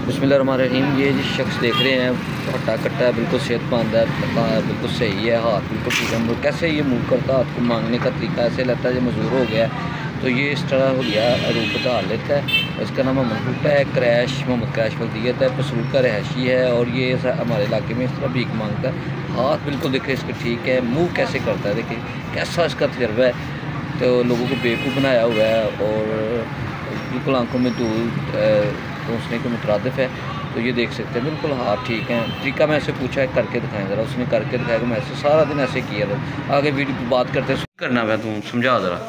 बिस्मिल्लाहिर्रहमानिर्रहीम। ये जिस शख्स देख रहे हैं हट्टा कट्टा है, बिल्कुल सेहतमंद है, पता है, बिल्कुल सही है, हाथ बिल्कुल ठीक है। कैसे ये मूव करता है, हाथ को मांगने का तरीका ऐसे लगता है जो मजबूर हो गया है। तो ये इस तरह हो गया रूप बता लेता है। इसका नाम मोहम्मद भुट्टा है। क्रैश मोहम्मद क्रैश वल्दियत है, पसरूर का रहशी है और ये हमारे इलाके में इस तरह भीख मांगता है। हाथ बिल्कुल देखे इसका ठीक है, मूव कैसे करता है देखिए, कैसा इसका तजर्बा है। तो लोगों को बेवकूफ़ बनाया हुआ है और बिल्कुल आंखों में धूल पहुँचने के मुतरादिफ है। तो ये देख सकते हैं बिल्कुल हाथ ठीक है। तरीका मैं ऐसे पूछा है करके दिखाएं ज़रा, उसने करके दिखाया कि मैं ऐसे सारा दिन ऐसे किया। आगे वीडियो बात करते करना है, तू समझा ज़रा।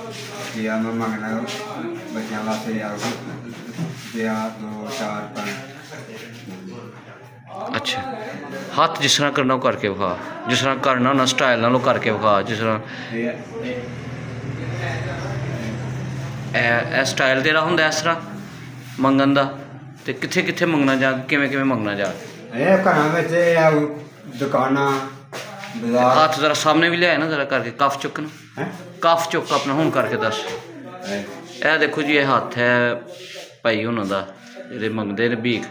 यार मैं मंगना बच्चों वास्ते यार 2 4 5। अच्छा, हाथ जिस तरह करना वो करके विखा, जिस तरह करना ना स्टाइल नाल करके विखा, जिस तरह ए स्टाइल तेरा हुंदा इस तरह मंगन दा। ते कित्थे कित्थे मंगना जा, किवें किवें मंगना जा। घरां विच दुकानां बाजार। हाथ ज़रा सामने भी लिया ना, ज़रा करके कफ चुकना, कफ चुक अपना हुण करके दस। ए देखो जी, ये हाथ है भाई हुणां दा, जेह्ड़े मंगदे ने भीख।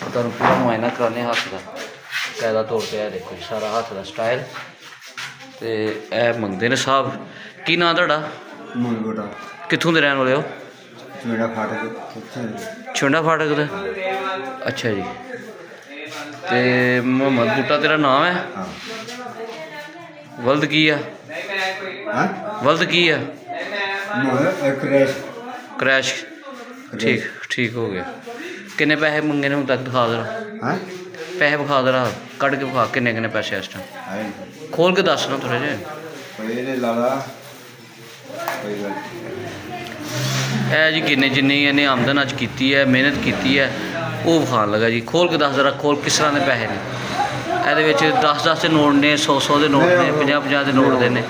तुहानूं पूरा मुआयना कराने हाथ दा कायदा तौर पर। यह देखो सारा हाथ दा स्टाइल। ते ए मंगदे ने साहब। की नां तुहाडा? मंगोटा। कित्थों दे रहण वाले हो? मेरा फाटक छोंडा फाटक दे। अच्छा जी। ते मोहम्मद भुट्टा तेरा नाम है? हाँ। वल्द की है? वल्द की है? क्रैश। क्रैश। ठीक ठीक हो गया। किन्ने पैसे मंगे ने हूँ तक दिखा जरा। पैसे विखा जरा, कट के विखा किन्ने किन्ने पैसे इस टाइम खोल के दस ना थोड़े जे। है जी किन्ने जिन्नी इन्हें आमदन अज की है, मेहनत की है, वो विखान लगा जी। खोल के दस जरा, खोल किस तरह के पैसे ने। ये 10-10 के नोट ने, 100-100 के नोट ने, 50-50 के नोट दे ने।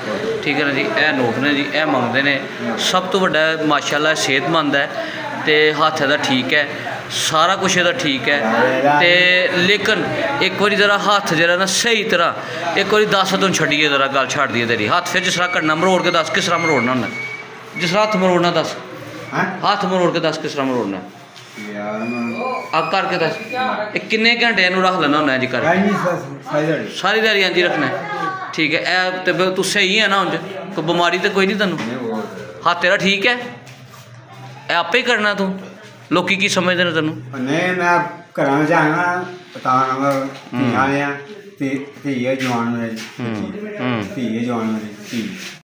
ठीक है ना जी। यह नोट ने जी, यह मंगते ने। सब तो वड्डा माशाअल्लाह सेहतमंद है, तो हत्थ दा ठीक है, सारा कुछ ਇਹਦਾ ठीक है। तो लेकिन एक बार ज़रा हत्थ जरा ना सही तरह एक बार दस तुम छड़िए, ज़रा गल छड़ दी तेरी। हत्थ फिर जिस तरह करना मरोड़ के दस, किस तरह मरोड़ना होंगे, जिस तरह हत्थ मरोड़ना दस, हत्थ मरोड़ के दस किस तरह मरोड़ना अब करके दस। किन्ने घंटे इनू रख लेना होंगे जी कर? सारी दिहाड़ी इंज रखना है। ठीक है। ए तो तू सही है ना, उंज कोई बीमारी तो कोई नहीं तेनू? हाथ तेरा ठीक है, ए आपे ही करना तू? लोकी की समझते हैं तेनू? नहीं मैं घर जाएगा पता धी जवान मेरी, धी जवान मेरी।